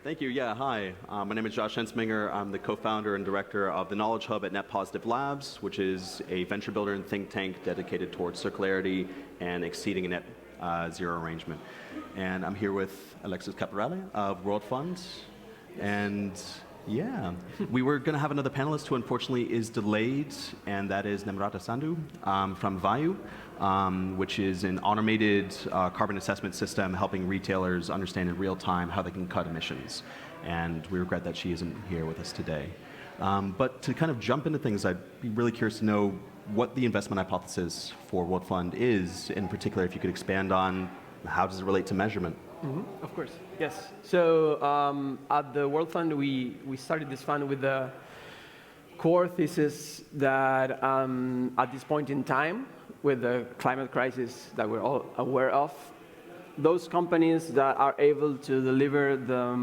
Thank you. Yeah, hi. My name is Josh Ensminger. I'm the co-founder and director of the Knowledge Hub at Net Positive Labs, which is a venture builder and think tank dedicated towards circularity and exceeding a net zero arrangement. And I'm here with Alexis Caporale of World Fund. And yeah, we were going to have another panelist who unfortunately is delayed, and that is Namrata Sandhu from Vayu, which is an automated carbon assessment system helping retailers understand in real time how they can cut emissions. And we regret that she isn't here with us today. But to kind of jump into things, I'd be really curious to know what the investment hypothesis for World Fund is, in particular, if you could expand on how does it relate to measurement? Mm-hmm. Of course, yes. So at the World Fund, we started this fund with the core thesis that at this point in time, with the climate crisis that we're all aware of, those companies that are able to deliver the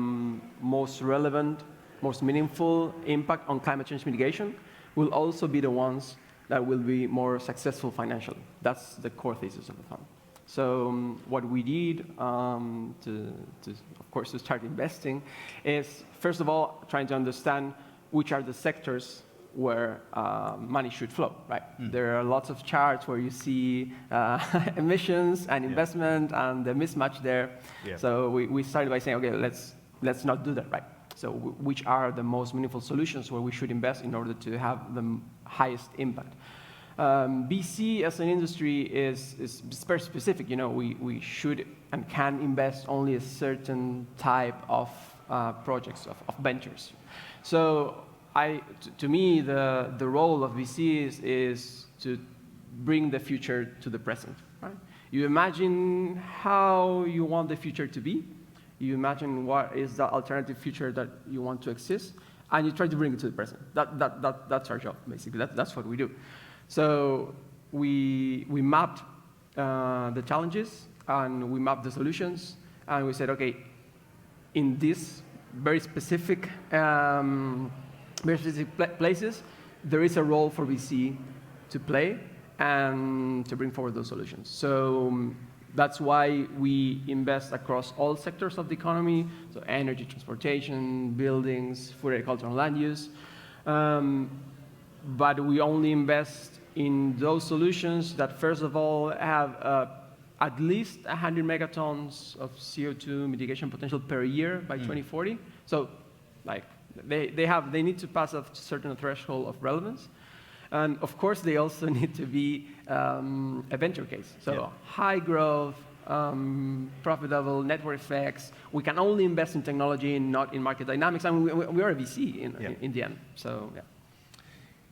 most relevant, most meaningful impact on climate change mitigation will also be the ones that will be more successful financially. That's the core thesis of the fund. So what we did, of course, to start investing is, first of all, trying to understand which are the sectors where money should flow, right? There are lots of charts where you see emissions and investment and the mismatch there. Yeah. So we started by saying, okay, let's not do that, right? So which are the most meaningful solutions where we should invest in order to have the highest impact? VC as an industry is very specific. You know, we should and can invest only a certain type of projects, of ventures. So to me, the role of VCs is to bring the future to the present. Right? You imagine how you want the future to be. You imagine what is the alternative future that you want to exist, and you try to bring it to the present. That's our job, basically. That's what we do. So we mapped the challenges, and we mapped the solutions, and we said, okay, in these very specific places, there is a role for VC to play and to bring forward those solutions. So that's why we invest across all sectors of the economy, so energy, transportation, buildings, food, agriculture, and land use. But we only invest in those solutions that, first of all, have at least 100 megatons of CO2 mitigation potential per year by 2040. So, like, they need to pass a certain threshold of relevance. And of course, they also need to be a venture case. So high growth, profitable, network effects. We can only invest in technology and not in market dynamics. And we are a VC in the end. So, yeah.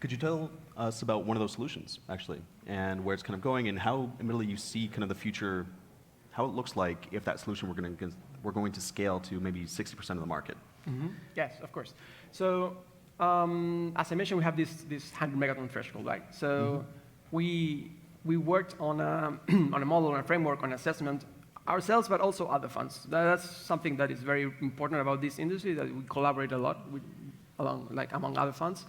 Could you tell us about one of those solutions, actually, and where it's kind of going, and how, admittedly, you see kind of the future, how it looks like if that solution we're going to scale to maybe 60% of the market? Mm-hmm. Yes, of course. So, as I mentioned, we have this 100 megaton threshold, right? So we worked on a model, on a framework, on assessment ourselves, but also other funds. That's something that is very important about this industry, that we collaborate a lot with, among other funds.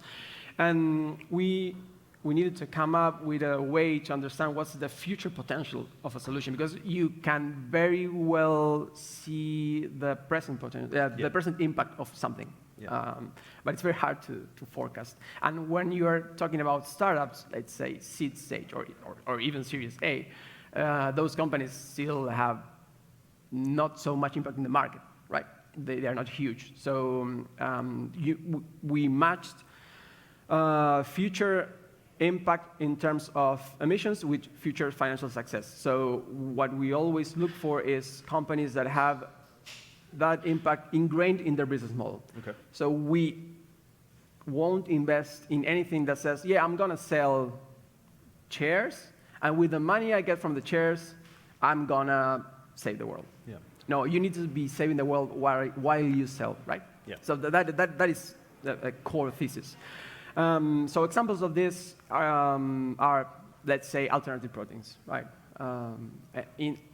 And we needed to come up with a way to understand what's the future potential of a solution, because you can very well see the present potential, the present impact of something. Yeah. But it's very hard to forecast. And when you are talking about startups, let's say seed stage or even Series A, those companies still have not so much impact in the market, right? They are not huge. So we matched future impact in terms of emissions with future financial success. So what we always look for is companies that have that impact ingrained in their business model. Okay. So we won't invest in anything that says, yeah, I'm going to sell chairs, and with the money I get from the chairs, I'm going to save the world. Yeah. No, you need to be saving the world while you sell, right? Yeah. So that is a core thesis. So examples of this are, let's say, alternative proteins, right?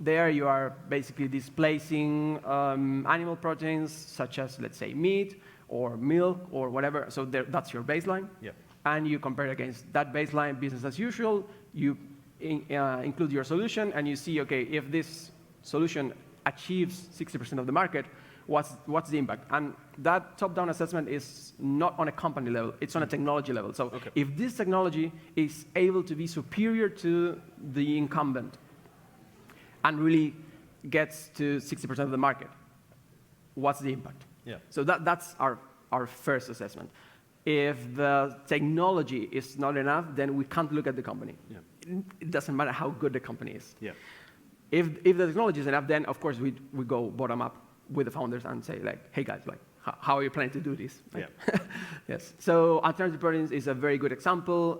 There you are basically displacing animal proteins such as, let's say, meat or milk or whatever. So that's your baseline. Yeah. and you compare against that baseline, business as usual. You include your solution, and you see, okay, if this solution achieves 60% of the market, what's the impact? And that top-down assessment is not on a company level, it's on a technology level. So if this technology is able to be superior to the incumbent and really gets to 60% of the market, what's the impact? Yeah. So that's our first assessment. If the technology is not enough, then we can't look at the company. Yeah. It doesn't matter how good the company is. Yeah. If the technology is enough, then of course we go bottom up with the founders and say like, hey guys, like how are you planning to do this? Like, yeah. Yes. So alternative proteins is a very good example.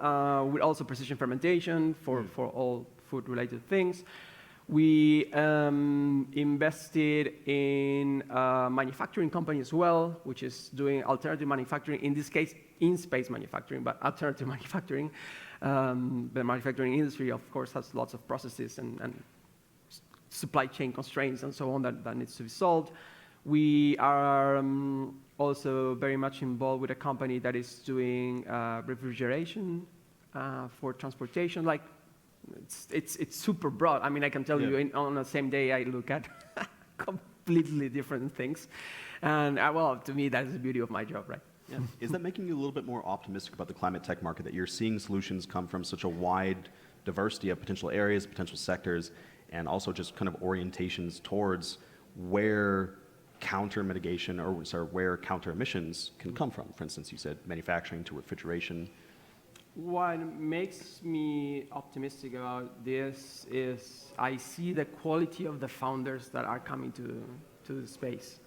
With also precision fermentation for all food-related things. We invested in a manufacturing company as well, which is doing alternative manufacturing, in this case, in-space manufacturing, but alternative manufacturing. The manufacturing industry, of course, has lots of processes and supply chain constraints and so on that needs to be solved. We are also very much involved with a company that is doing refrigeration for transportation. Like, it's super broad. I mean, I can tell you on the same day I look at completely different things. And well, to me, that's the beauty of my job, right? Yeah. Is that making you a little bit more optimistic about the climate tech market, that you're seeing solutions come from such a wide diversity of potential areas, potential sectors, and also just kind of orientations towards where counter mitigation or where counter emissions can come from? For instance, you said manufacturing to refrigeration. What makes me optimistic about this is I see the quality of the founders that are coming to the space.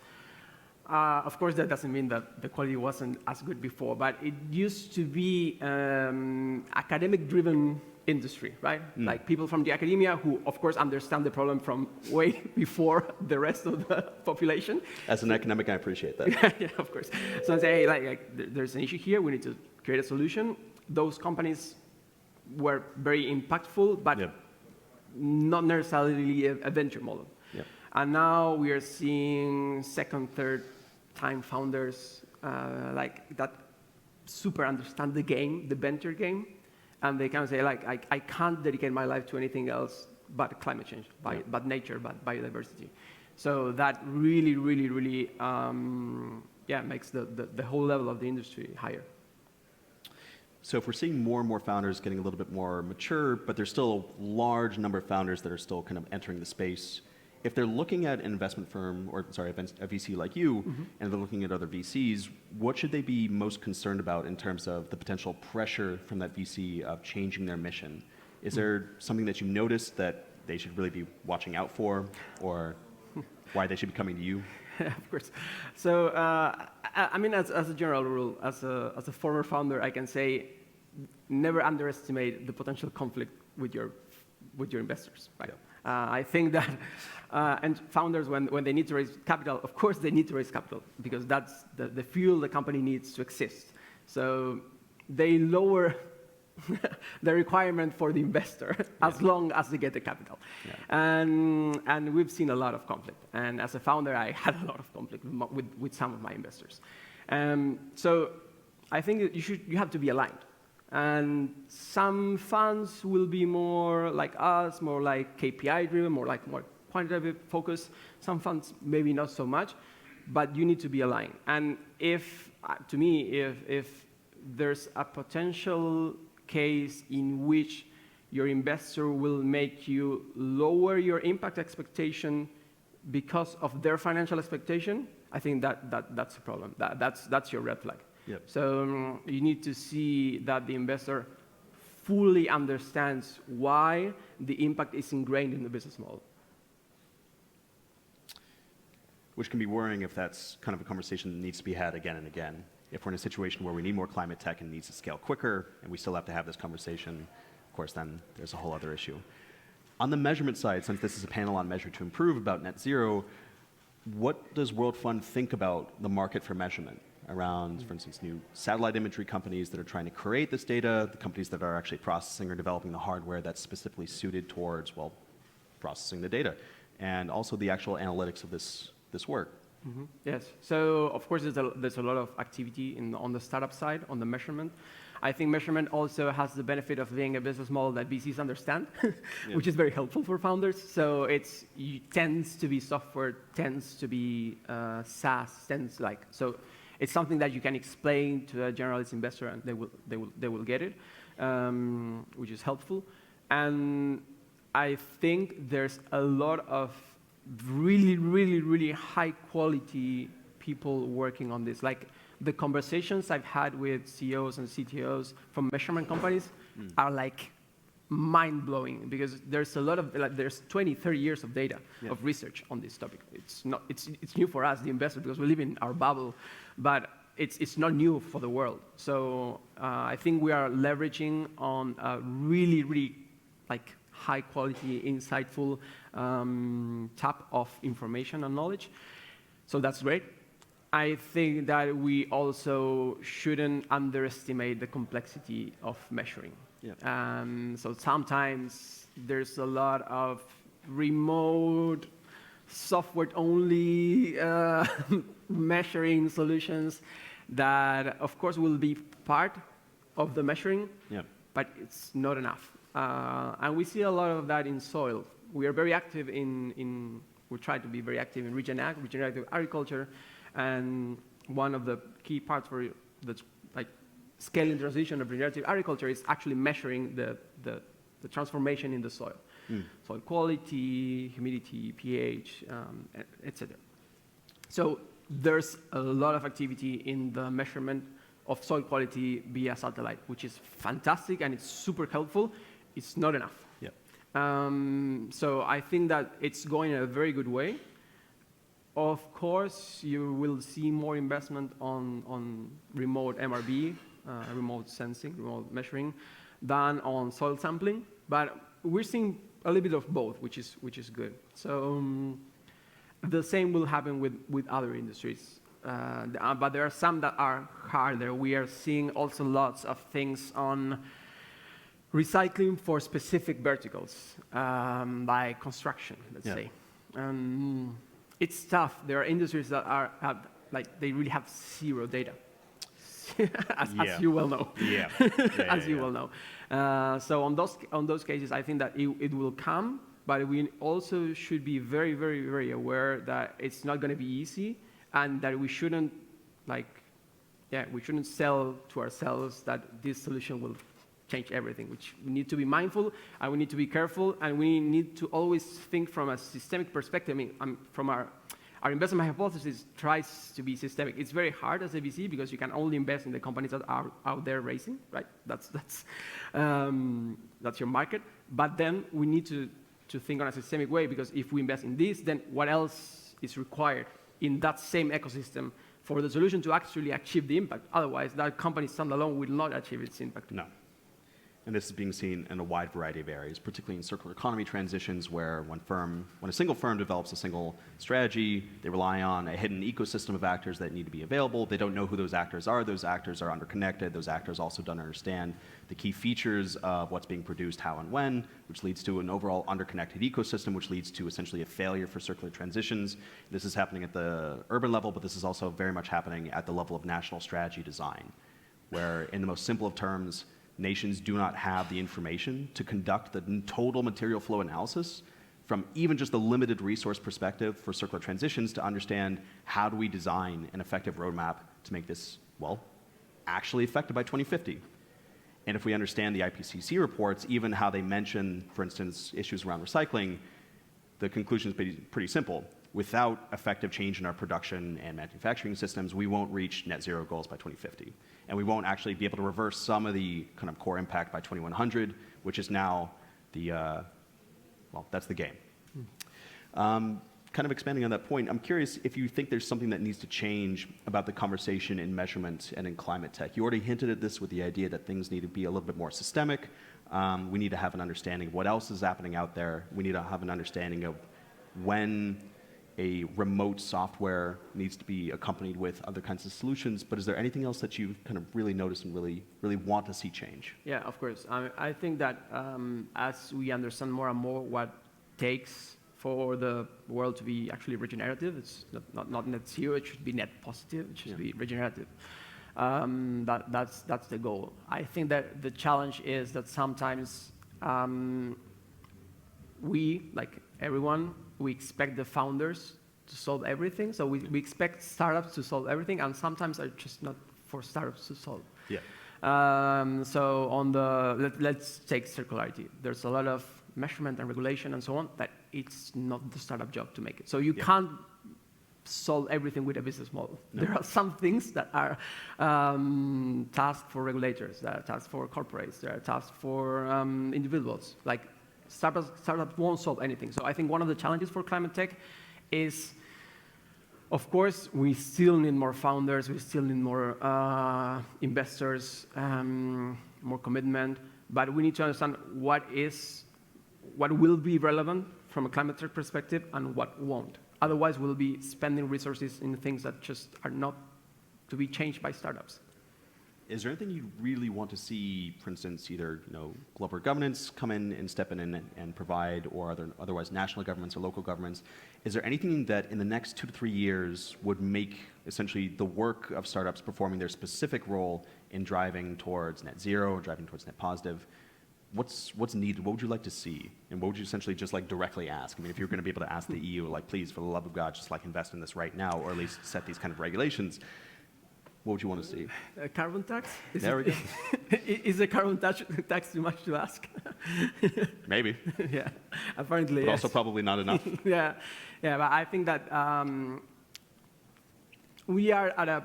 Of course, that doesn't mean that the quality wasn't as good before, but it used to be academic-driven industry, right? Like people from the academia who, of course, understand the problem from way before the rest of the population. As an academic, I appreciate that. Yeah, of course. So I say, hey, like, there's an issue here. We need to create a solution. Those companies were very impactful, but not necessarily a venture model. Yeah. And now we are seeing second, third time founders like that super understand the game, the venture game, and they kind of say like, I can't dedicate my life to anything else but climate change, but nature, but biodiversity. So that really, really, really, makes the whole level of the industry higher. So if we're seeing more and more founders getting a little bit more mature, but there's still a large number of founders that are still kind of entering the space, if they're looking at an investment firm, or sorry, a VC like you, and they're looking at other VCs, what should they be most concerned about in terms of the potential pressure from that VC of changing their mission? Is there something that you noticed that they should really be watching out for, or why they should be coming to you? Of course. So, I mean, as a general rule, as a former founder, I can say, never underestimate the potential conflict with your investors, right? I think that, and founders, when they need to raise capital, of course they need to raise capital, because that's the fuel the company needs to exist. So they lower the requirement for the investor as long as they get the capital. And we've seen a lot of conflict. And as a founder, I had a lot of conflict with some of my investors. So I think that you have to be aligned. And some funds will be more like us, more like KPI driven, more quantitative focused. Some funds maybe not so much, but you need to be aligned. And if there's a potential case in which your investor will make you lower your impact expectation because of their financial expectation, I think that's a problem. That's your red flag. Yep. So you need to see that the investor fully understands why the impact is ingrained in the business model. Which can be worrying if that's kind of a conversation that needs to be had again and again. If we're in a situation where we need more climate tech and needs to scale quicker, and we still have to have this conversation, of course, then there's a whole other issue. On the measurement side, since this is a panel on Measure to Improve about net zero, what does World Fund think about the market for measurement around, for instance, new satellite imagery companies that are trying to create this data, the companies that are actually processing or developing the hardware that's specifically suited towards, well, processing the data, and also the actual analytics of this work? Yes. So of course there's a lot of activity on the startup side, on the measurement. I think measurement also has the benefit of being a business model that VCs understand, which is very helpful for founders. So it tends to be software, tends to be SaaS, so it's something that you can explain to a generalist investor and they will get it, which is helpful. And I think there's a lot of really, really, really high quality people working on this. Like the conversations I've had with CEOs and CTOs from measurement companies are like mind-blowing, because there's a lot of, there's 20, 30 years of data of research on this topic. It's new for us, the investor, because we live in our bubble, but it's not new for the world. So I think we are leveraging on a really, really like high quality, insightful tap of information and knowledge. So that's great. I think that we also shouldn't underestimate the complexity of measuring. Yeah. So sometimes there's a lot of remote software-only measuring solutions that, of course, will be part of the measuring, but it's not enough. And we see a lot of that in soil. We are very active we try to be very active in regenerative agriculture, and one of the key parts for the scaling transition of regenerative agriculture is actually measuring the transformation in the soil. Soil quality, humidity, pH, etc. So there's a lot of activity in the measurement of soil quality via satellite, which is fantastic and it's super helpful. It's not enough. So I think that it's going in a very good way. Of course, you will see more investment on remote MRB, remote sensing, remote measuring, than on soil sampling. But we're seeing a little bit of both, which is good. So the same will happen with other industries. But there are some that are harder. We are seeing also lots of things on recycling for specific verticals, like construction, let's say. It's tough. There are industries that they really have zero data, as you well know. As you well know. So on those cases, I think that it will come, but we also should be very, very, very aware that it's not going to be easy, and that we shouldn't sell to ourselves that this solution will change everything, which we need to be mindful, and we need to be careful, and we need to always think from a systemic perspective. I mean, from our investment hypothesis tries to be systemic. It's very hard as a VC because you can only invest in the companies that are out there racing, right? That's your market. But then we need to think on a systemic way, because if we invest in this, then what else is required in that same ecosystem for the solution to actually achieve the impact? Otherwise, that company standalone will not achieve its impact. No. And this is being seen in a wide variety of areas, particularly in circular economy transitions, where when a single firm develops a single strategy, they rely on a hidden ecosystem of actors that need to be available. They don't know who those actors are. Those actors are underconnected. Those actors also don't understand the key features of what's being produced, how and when, which leads to an overall underconnected ecosystem, which leads to essentially a failure for circular transitions. This is happening at the urban level, but this is also very much happening at the level of national strategy design, where in the most simple of terms, nations do not have the information to conduct the total material flow analysis from even just the limited resource perspective for circular transitions to understand how do we design an effective roadmap to make this, well, actually effective by 2050. And if we understand the IPCC reports, even how they mention, for instance, issues around recycling, the conclusion is pretty simple. Without effective change in our production and manufacturing systems, we won't reach net zero goals by 2050. And we won't actually be able to reverse some of the kind of core impact by 2100, which is now that's the game. Kind of expanding on that point, I'm curious if you think there's something that needs to change about the conversation in measurement and in climate tech. You already hinted at this with the idea that things need to be a little bit more systemic. We need to have an understanding of what else is happening out there. We need to have an understanding of when a remote software needs to be accompanied with other kinds of solutions, but is there anything else that you kind of really notice and really want to see change? Yeah, of course. I think that as we understand more and more what takes for the world to be actually regenerative, it's not net zero, it should be net positive, it should be regenerative. That's the goal. I think that the challenge is that sometimes we, like everyone, we expect the founders to solve everything. So we expect startups to solve everything, and sometimes are just not for startups to solve. Yeah. So on let's take circularity. There's a lot of measurement and regulation and so on that it's not the startup job to make it. So you can't solve everything with a business model. No. There are some things that are tasks for regulators, that are tasks for corporates, that are tasks for individuals. Like startups won't solve anything. So I think one of the challenges for climate tech is, of course, we still need more founders, we still need more investors, more commitment, but we need to understand what will be relevant from a climate tech perspective and what won't. Otherwise, we'll be spending resources in things that just are not to be changed by startups. Is there anything you really want to see, for instance, either global governments come in and step in and provide, or otherwise national governments or local governments? Is there anything that in the next 2 to 3 years would make essentially the work of startups performing their specific role in driving towards net zero or driving towards net positive? What's needed? What would you like to see? And what would you essentially just like directly ask? I mean, if you're going to be able to ask the EU, like, please, for the love of God, just like invest in this right now, or at least set these kind of regulations, what would you want to see? A carbon tax? There we go. Is a carbon tax too much to ask? Maybe. Yeah, apparently, but yes. Also probably not enough. Yeah, but I think that we are at a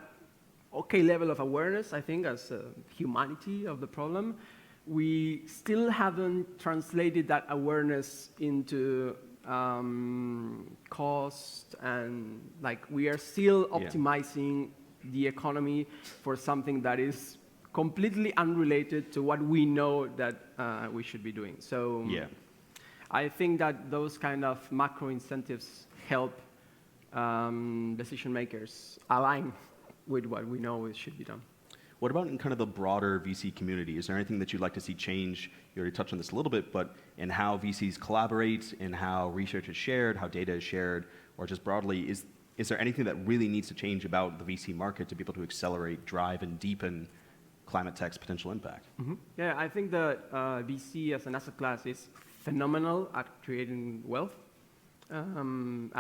okay level of awareness, I think, as humanity of the problem. We still haven't translated that awareness into cost, and we are still optimizing the economy for something that is completely unrelated to what we know that we should be doing. So I think that those kind of macro incentives help decision makers align with what we know should be done. What about in kind of the broader VC community? Is there anything that you'd like to see change? You already touched on this a little bit, but in how VCs collaborate, in how research is shared, how data is shared, or just broadly, is there anything that really needs to change about the VC market to be able to accelerate, drive, and deepen climate tech's potential impact? Mm-hmm. Yeah, I think that VC as an asset class is phenomenal at creating wealth and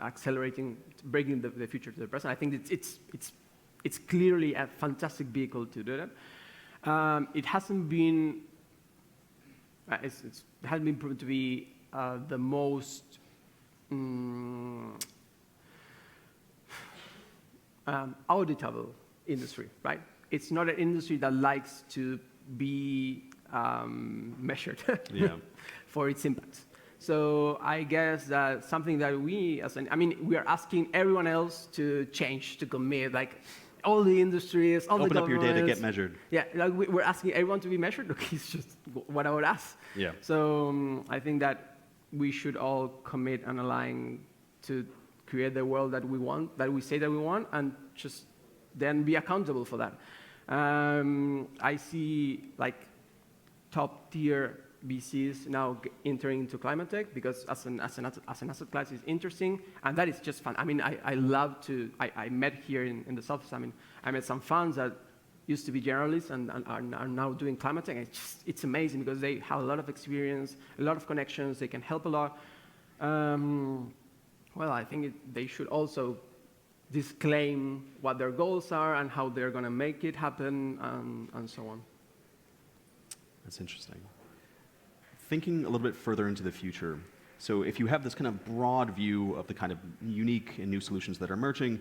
accelerating, bringing the future to the present. I think it's clearly a fantastic vehicle to do that. It hasn't been proven to be the most auditable industry, right? It's not an industry that likes to be measured for its impact. So I guess that something that we are asking everyone else to change, to commit, all the industries, all the governments. Open up your data, get measured. Yeah, we're asking everyone to be measured. Look, it's just what I would ask. Yeah. So I think that we should all commit and align to create the world that we want, that we say that we want, and just then be accountable for that. I see top tier VCs now entering into climate tech because as an asset class is interesting, and that is just fun. I mean, I love to. I met here in the South. I mean, I met some funds that used to be generalists and are now doing climate tech. And it's amazing because they have a lot of experience, a lot of connections. They can help a lot. Well, I think they should also disclaim what their goals are and how they're going to make it happen, and so on. That's interesting. Thinking a little bit further into the future, so if you have this kind of broad view of the kind of unique and new solutions that are emerging,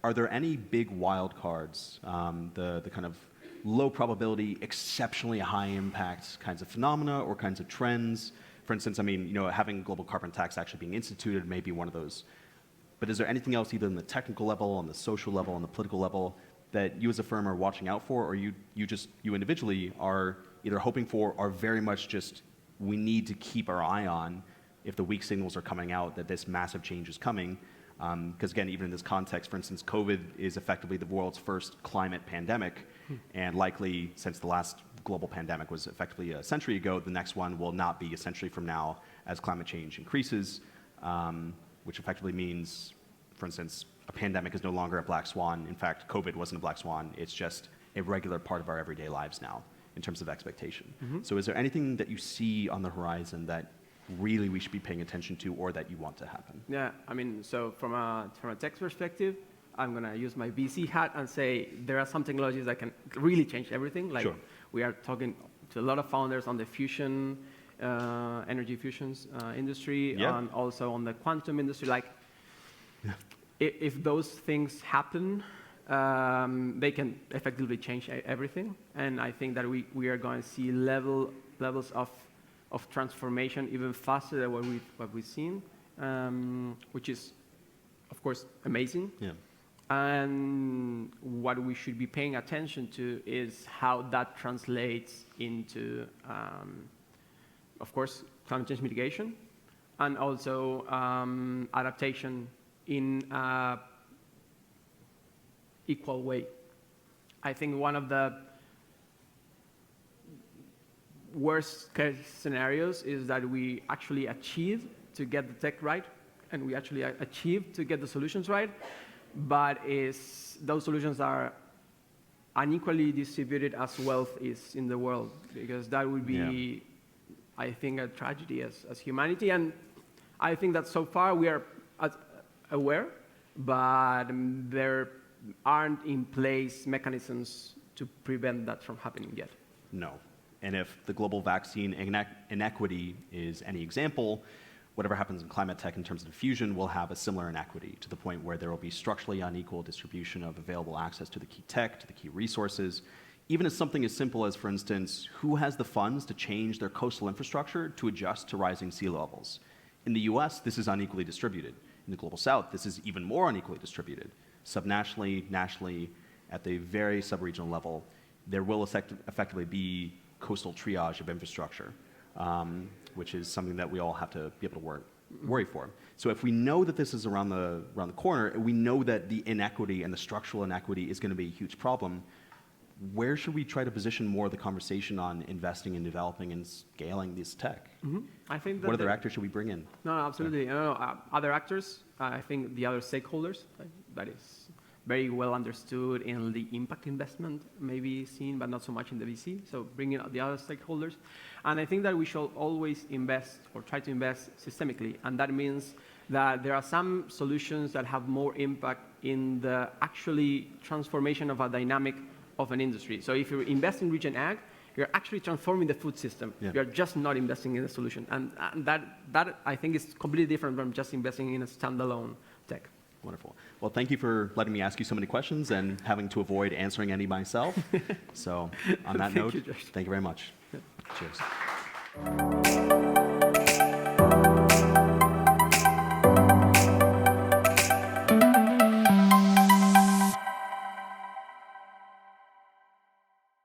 are there any big wild cards, the kind of low probability, exceptionally high impact kinds of phenomena or kinds of trends? For instance, I mean, having global carbon tax actually being instituted may be one of those. But is there anything else, either on the technical level, on the social level, on the political level, that you as a firm are watching out for, or you individually are either hoping for, or very much just we need to keep our eye on if the weak signals are coming out that this massive change is coming? Because again, even in this context, for instance, COVID is effectively the world's first climate pandemic, and likely since the last global pandemic was effectively a century ago, the next one will not be a century from now as climate change increases, which effectively means, for instance, a pandemic is no longer a black swan. In fact, COVID wasn't a black swan. It's just a regular part of our everyday lives now in terms of expectation. So is there anything that you see on the horizon that really we should be paying attention to or that you want to happen? Yeah, I mean, so from a tech perspective, I'm going to use my VC hat and say there are some technologies that can really change everything. Like Sure. we are talking to a lot of founders on the fusion, energy fusions industry, Yeah. and also on the quantum industry. Like, if those things happen, they can effectively change everything. And I think that we are going to see levels of transformation even faster than what we've seen, which is, of course, amazing. Yeah. And what we should be paying attention to is how that translates into, of course, climate change mitigation, and also adaptation in an equal way. I think one of the worst case scenarios is that we actually achieve to get the tech right, and we actually achieve to get the solutions right, but those solutions are unequally distributed as wealth is in the world, because that would be, I think, a tragedy as humanity. And I think that so far we are aware, but there aren't in place mechanisms to prevent that from happening yet. No. And if the global vaccine inequity is any example, whatever happens in climate tech in terms of diffusion will have a similar inequity, to the point where there will be structurally unequal distribution of available access to the key tech, to the key resources. Even as something as simple as, for instance, who has the funds to change their coastal infrastructure to adjust to rising sea levels? In the US, this is unequally distributed. In the global south, this is even more unequally distributed. Subnationally, nationally, at the very sub-regional level, there will effectively be coastal triage of infrastructure, which is something that we all have to be able to worry for. So if we know that this is around the corner, and we know that the inequity and the structural inequity is going to be a huge problem, where should we try to position more of the conversation on investing in developing and scaling this tech? I think that what other actors should we bring in? No, absolutely. Other actors, I think the other stakeholders, that is very well understood in the impact investment, maybe seen, but not so much in the VC. So bringing out the other stakeholders. And I think that we should always invest or try to invest systemically. And that means that there are some solutions that have more impact in the actually transformation of a dynamic of an industry. So if you invest in Region Ag, you're actually transforming the food system. Yeah. You're just not investing in a solution. And that I think is completely different from just investing in a standalone tech. Wonderful. Well, thank you for letting me ask you so many questions and having to avoid answering any myself. So on that note, Thank you, Josh. thank you very much. Cheers.